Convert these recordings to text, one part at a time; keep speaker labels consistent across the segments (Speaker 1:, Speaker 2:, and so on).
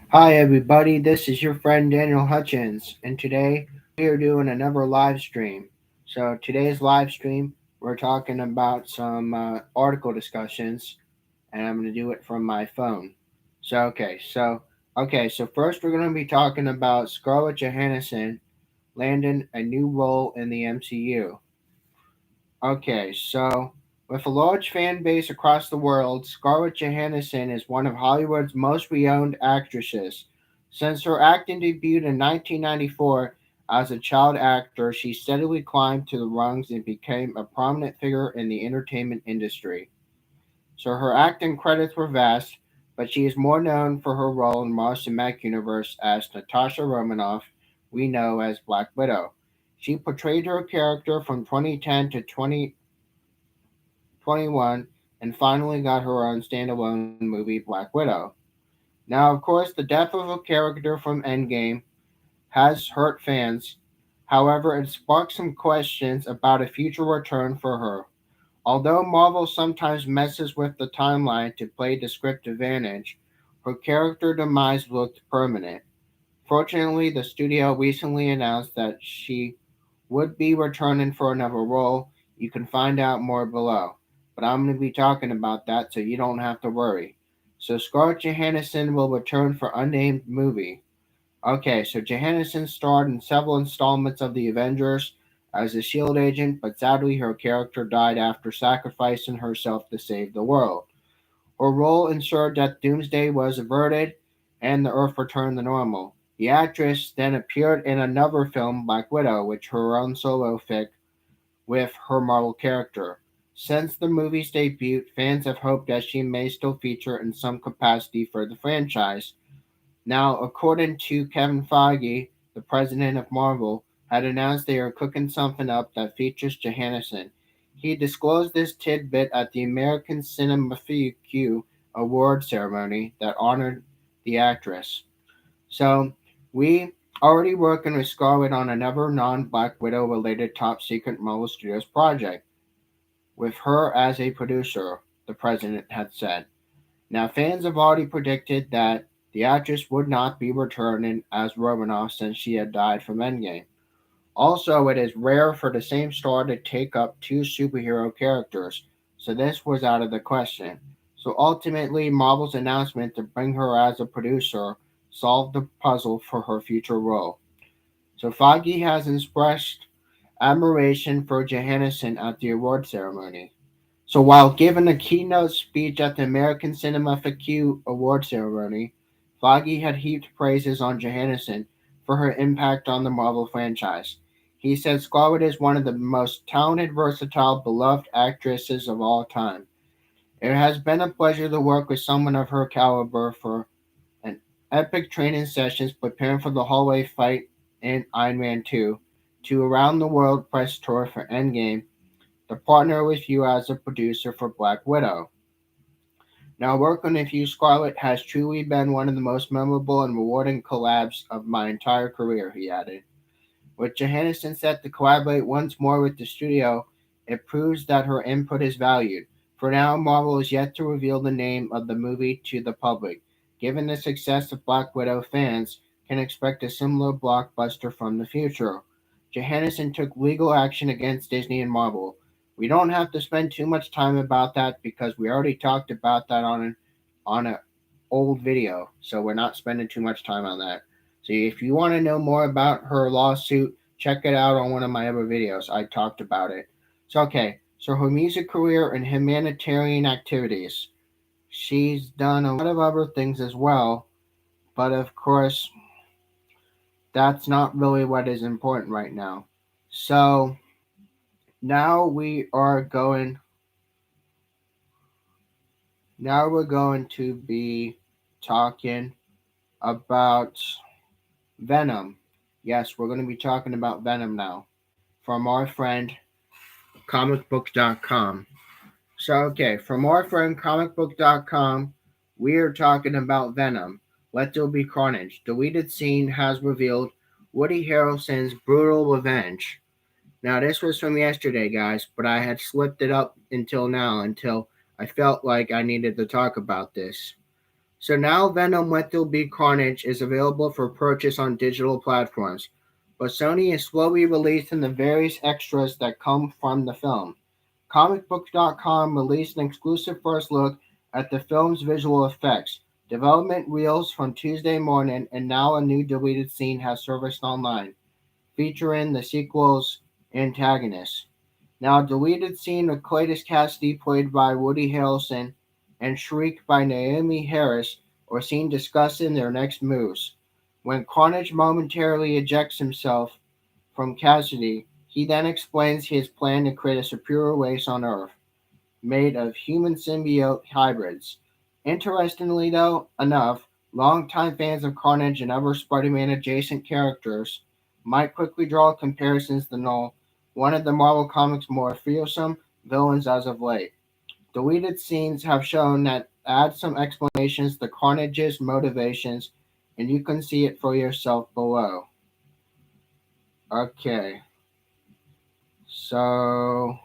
Speaker 1: Hi, everybody. This is your friend Daniel Hutchins, and today we are doing another live stream. So, today's live stream, we're talking about some article discussions, and I'm going to do it from my phone. So, first we're going to be talking about Scarlett Johansson landing a new role in the MCU. With a large fan base across the world, Scarlett Johansson is one of Hollywood's most renowned actresses. Since her acting debut in 1994 as a child actor, she steadily climbed to the rungs and became a prominent figure in the entertainment industry. So her acting credits were vast, but she is more known for her role in Marvel Cinematic Universe as Natasha Romanoff, we know as Black Widow. She portrayed her character from 2010 to 2021 and finally got her own standalone movie, Black Widow. Now, of course, the death of a character from Endgame has hurt fans. However, it sparked some questions about a future return for her. Although Marvel sometimes messes with the timeline to play the script advantage, her character demise looked permanent. Fortunately, the studio recently announced that she would be returning for another role. You can find out more below. But I'm going to be talking about that so you don't have to worry. So Scarlett Johansson will return for unnamed movie. Okay, so Johansson starred in several installments of the Avengers as a shield agent, but sadly her character died after sacrificing herself to save the world. Her role ensured that Doomsday was averted and the Earth returned to normal. The actress then appeared in another film, Black Widow, which her own solo fic with her Marvel character. Since the movie's debut, fans have hoped that she may still feature in some capacity for the franchise. Now, according to Kevin Feige, the president of Marvel, had announced they are cooking something up that features Johansson. He disclosed this tidbit at the American Cinematic Award ceremony that honored the actress. So, we already working with Scarlett on another non-Black Widow related top secret Marvel Studios project, with her as a producer, the president had said. Now, fans have already predicted that the actress would not be returning as Romanoff since she had died from Endgame. Also, it is rare for the same star to take up two superhero characters, so this was out of the question. So ultimately, Marvel's announcement to bring her as a producer solved the puzzle for her future role. So Feige has expressed admiration for Johansson at the award ceremony. So while giving a keynote speech at the American Cinema FAQ award ceremony, Feige had heaped praises on Johansson for her impact on the Marvel franchise. He said Scarlett is one of the most talented, versatile, beloved actresses of all time. It has been a pleasure to work with someone of her caliber for an epic training sessions preparing for the hallway fight in Iron Man 2 to around the world press tour for Endgame to partner with you as a producer for Black Widow. Now, working with you, Scarlett, has truly been one of the most memorable and rewarding collabs of my entire career, he added. With Johansson set to collaborate once more with the studio, it proves that her input is valued. For now, Marvel is yet to reveal the name of the movie to the public. Given the success of Black Widow, fans can expect a similar blockbuster from the future. Johansson took legal action against Disney and Marvel. We don't have to spend too much time about that because we already talked about that on an old video, so we're not spending too much time on that. So if you want to know more about her lawsuit, check it out on one of my other videos. I talked about it. So her music career and humanitarian activities. She's done a lot of other things as well, but of course, that's not really what is important right now. So now we are going now we're going to be talking about Venom. Yes, we're going to be talking about Venom now from our friend comicbook.com. From our friend comicbook.com, we are talking about Venom. Let There Be Carnage. Deleted scene has revealed Woody Harrelson's brutal revenge. Now, this was from yesterday, guys, but I had slipped it up until now, until I felt like I needed to talk about this. So now Venom Let There Be Carnage is available for purchase on digital platforms, but Sony is slowly releasing the various extras that come from the film. Comicbook.com released an exclusive first look at the film's visual effects, development reels from Tuesday morning, and now a new deleted scene has surfaced online, featuring the sequel's antagonist. Now, a deleted scene of Cletus Cassidy, played by Woody Harrelson, and Shriek by Naomi Harris are seen discussing their next moves. When Carnage momentarily ejects himself from Cassidy, he then explains his plan to create a superior race on Earth, made of human symbiote hybrids. Interestingly, though, enough, longtime fans of Carnage and other Spider Man adjacent characters might quickly draw comparisons to Null, one of the Marvel Comics' more fearsome villains as of late. Deleted scenes have shown that add some explanations to Carnage's motivations, and you can see it for yourself below. Okay, so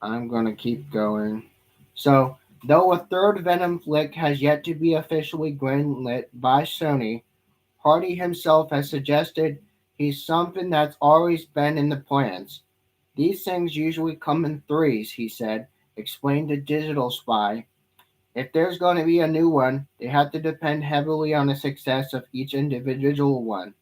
Speaker 1: I'm gonna keep going. So, though a third Venom flick has yet to be officially greenlit by Sony, Hardy himself has suggested he's something that's always been in the plans. These things usually come in threes, he said, explained to Digital Spy. If there's going to be a new one, they have to depend heavily on the success of each individual one.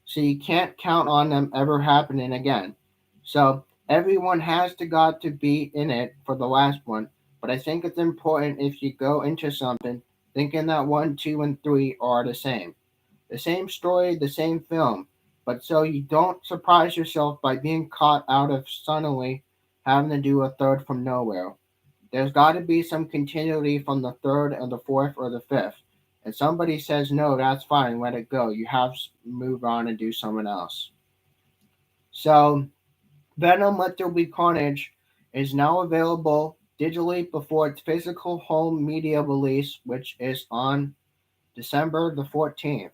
Speaker 1: So you can't count on them ever happening again. So everyone has to got to be in it for the last one. But I think it's important if you go into something thinking that 1, 2, and 3 are the same. The same story, the same film. But so you don't surprise yourself by being caught out of suddenly having to do a third from nowhere. There's got to be some continuity from the third and the fourth or the fifth. And somebody says, no, that's fine, let it go. You have to move on and do something else. So, Venom Let There Be Carnage is now available digitally before its physical home media release, which is on December the 14th,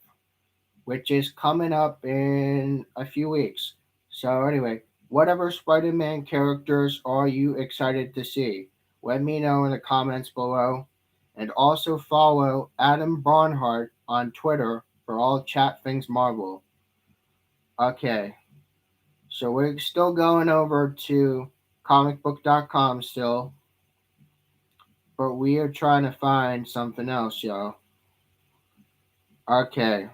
Speaker 1: which is coming up in a few weeks. So, anyway, whatever Spider Man characters are you excited to see? Let me know in the comments below. And also follow Adam Barnhart on Twitter for all chat things Marvel. Okay, so we're still going over to comicbook.com still, but we are trying to find something else, y'all. Okay,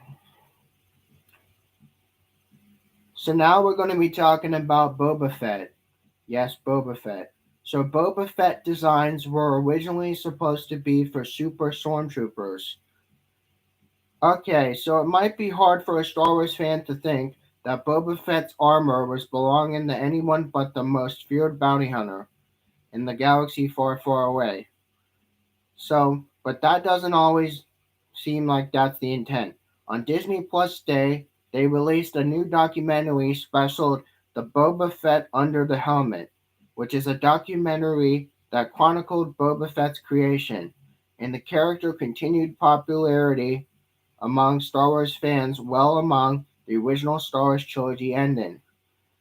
Speaker 1: so now we're going to be talking about Boba Fett. Yes, Boba Fett. So Boba Fett designs were originally supposed to be for super stormtroopers. Okay, so it might be hard for a Star Wars fan to think that Boba Fett's armor was belonging to anyone but the most feared bounty hunter in the galaxy far, far away. So, but that doesn't always seem like that's the intent. On Disney Plus Day, they released a new documentary special, The Boba Fett Under the Helmet, which is a documentary that chronicled Boba Fett's creation and the character continued popularity among Star Wars fans well among the original Star Wars trilogy ending.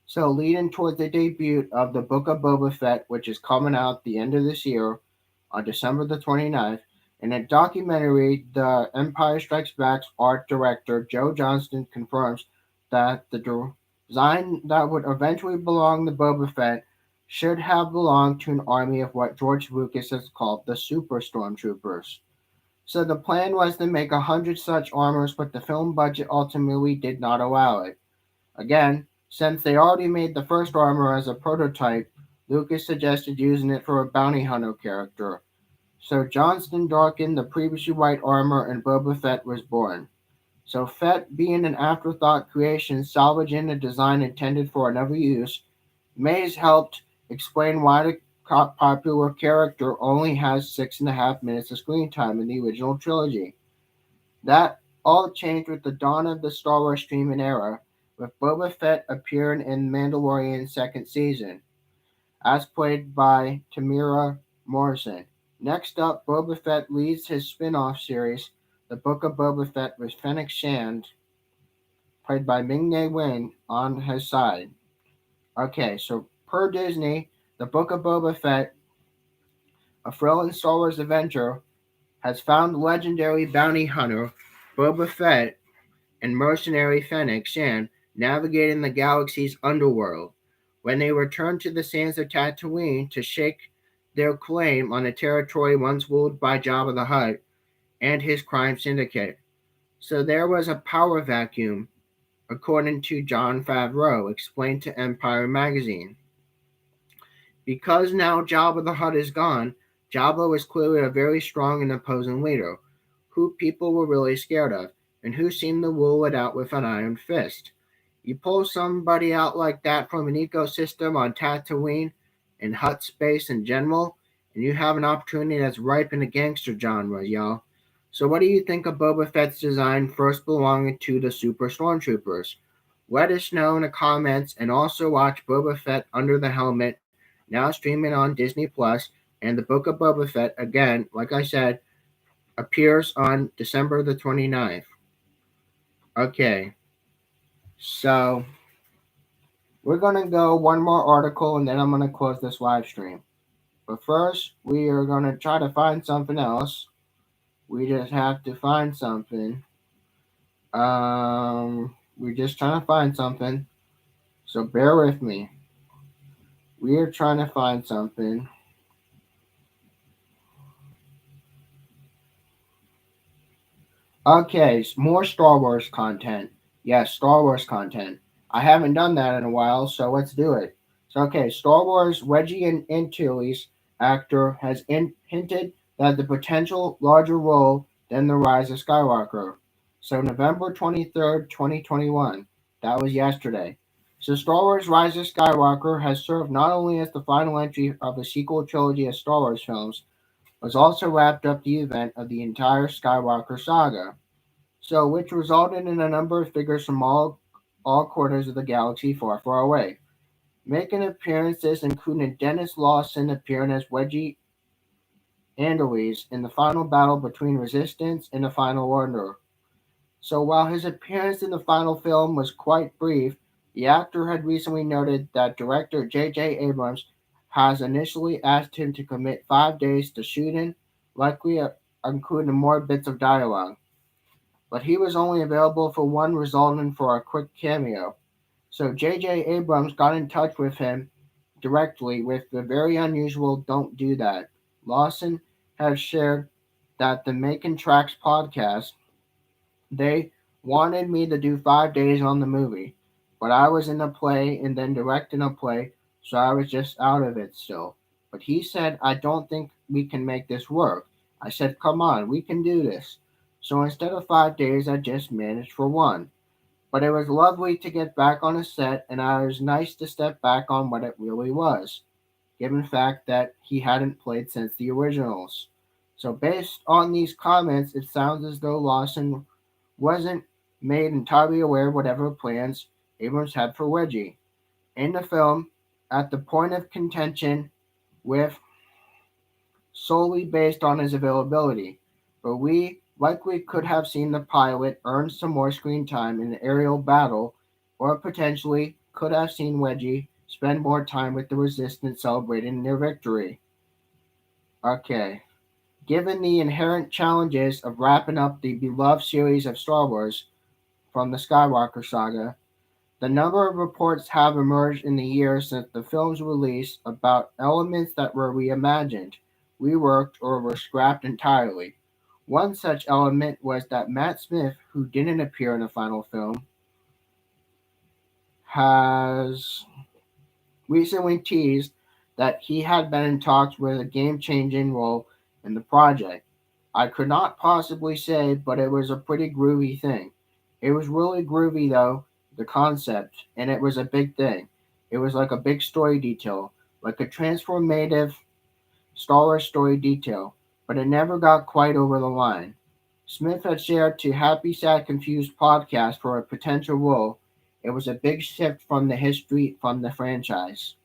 Speaker 1: So, leading towards the debut of the Book of Boba Fett, which is coming out the end of this year on December the 29th, in a documentary, the Empire Strikes Back's art director Joe Johnston confirms that the design that would eventually belong to Boba Fett should have belonged to an army of what George Lucas has called the Super Stormtroopers. So the plan was to make 100 such armors, but the film budget ultimately did not allow it. Again, since they already made the first armor as a prototype, Lucas suggested using it for a bounty hunter character. So Johnston darkened the previously white armor and Boba Fett was born. So Fett being an afterthought creation salvaging a design intended for another use, Mays helped explain why the popular character only has 6.5 minutes of screen time in the original trilogy. That all changed with the dawn of the Star Wars streaming era, with Boba Fett appearing in Mandalorian's second season, as played by Tamira Morrison. Next up, Boba Fett leads his spin off series, The Book of Boba Fett, with Fennec Shand, played by Ming Na Wen, on his side. Okay, so per Disney, The Book of Boba Fett, a thrilling Star Wars adventure, has found legendary bounty hunter Boba Fett and mercenary Fennec Shan navigating the galaxy's underworld. When they return to the sands of Tatooine to shake their claim on the territory once ruled by Jabba the Hutt and his crime syndicate. So there was a power vacuum, according to Jon Favreau, explained to Empire magazine. Because now Jabba the Hutt is gone, Jabba was clearly a very strong and imposing leader, who people were really scared of, and who seemed to rule it out with an iron fist. You pull somebody out like that from an ecosystem on Tatooine and Hutt space in general, and you have an opportunity that's ripe in the gangster genre, y'all. So what do you think of Boba Fett's design first belonging to the Super Stormtroopers? Let us know in the comments, and also watch Boba Fett Under the Helmet, now streaming on Disney Plus, and the Book of Boba Fett again, like I said, appears on December the 29th. Okay, so we're going to go one more article and then I'm going to close this live stream. But first, we are going to try to find something else. We just have to find something. We're just trying to find something. So bear with me. We are trying to find something. Okay, more Star Wars content. Yes, Star Wars content. I haven't done that in a while, so let's do it. So, okay, Star Wars Reggie and Antilles actor has hinted that the potential larger role than the Rise of Skywalker. So, November 23rd, 2021. That was yesterday. So, Star Wars Rise of Skywalker has served not only as the final entry of a sequel trilogy of Star Wars films, but also wrapped up the event of the entire Skywalker saga. So, which resulted in a number of figures from all corners of the galaxy far, far away, making appearances including Dennis Lawson appearing as Wedgie Antilles in the final battle between Resistance and the Final Order. So while his appearance in the final film was quite brief, the actor had recently noted that director J.J. Abrams has initially asked him to commit 5 days to shooting, likely including more bits of dialogue. But he was only available for one, resulting for a quick cameo. So J.J. Abrams got in touch with him directly with the very unusual "Don't Do That." Lawson has shared that the Making Tracks podcast, they wanted me to do 5 days on the movie, but I was in a play and then directing a play, so I was just out of it still. But he said, I don't think we can make this work. I said, come on, we can do this. So instead of 5 days, I just managed for one. But it was lovely to get back on a set, and it was nice to step back on what it really was, given the fact that he hadn't played since the originals. So, based on these comments, it sounds as though Lawson wasn't made entirely aware of whatever plans Abrams had for Wedgie. In the film, at the point of contention, with solely based on his availability, but we likely could have seen the pilot earn some more screen time in the aerial battle, or potentially could have seen Wedgie spend more time with the Resistance celebrating their victory. Okay. Given the inherent challenges of wrapping up the beloved series of Star Wars from the Skywalker saga, the number of reports have emerged in the years since the film's release about elements that were reimagined, reworked, or were scrapped entirely. One such element was that Matt Smith, who didn't appear in the final film, has recently teased that he had been in talks with a game changing role in the project. I could not possibly say, but it was a pretty groovy thing. It was really groovy, though, the concept, and it was a big thing. It was like a big story detail, like a transformative Star Wars story detail, but it never got quite over the line. Smith had shared to Happy Sad Confused podcast for a potential role. It was a big shift from the history from the franchise.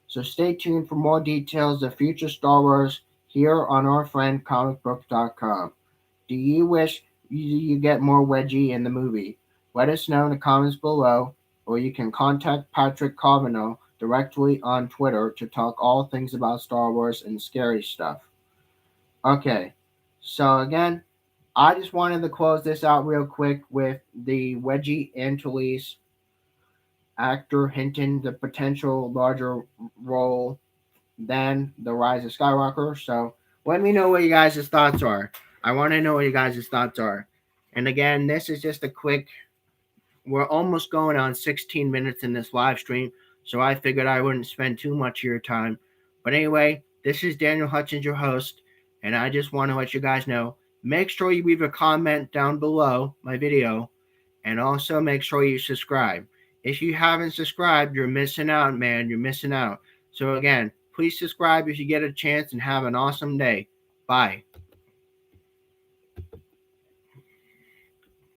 Speaker 1: So stay tuned for more details of future Star Wars here on our friend comicbook.com. Do you wish you get more Wedgie in the movie? Let us know in the comments below, or you can contact Patrick Cavanaugh directly on Twitter to talk all things about Star Wars and scary stuff. Okay, So again, I just wanted to close this out real quick with the Wedgie Antilles actor hinting the potential larger role than the Rise of Skywalker. So let me know what you guys' thoughts are. I want to know what you guys' thoughts are. And again, this is just a quick. We're almost going on 16 minutes in this live stream, so I figured I wouldn't spend too much of your time. But anyway, this is Daniel Hutchins, your host, and I just want to let you guys know. Make sure you leave a comment down below my video, and also make sure you subscribe. If you haven't subscribed, you're missing out, man. You're missing out. So again, please subscribe if you get a chance, and have an awesome day. Bye.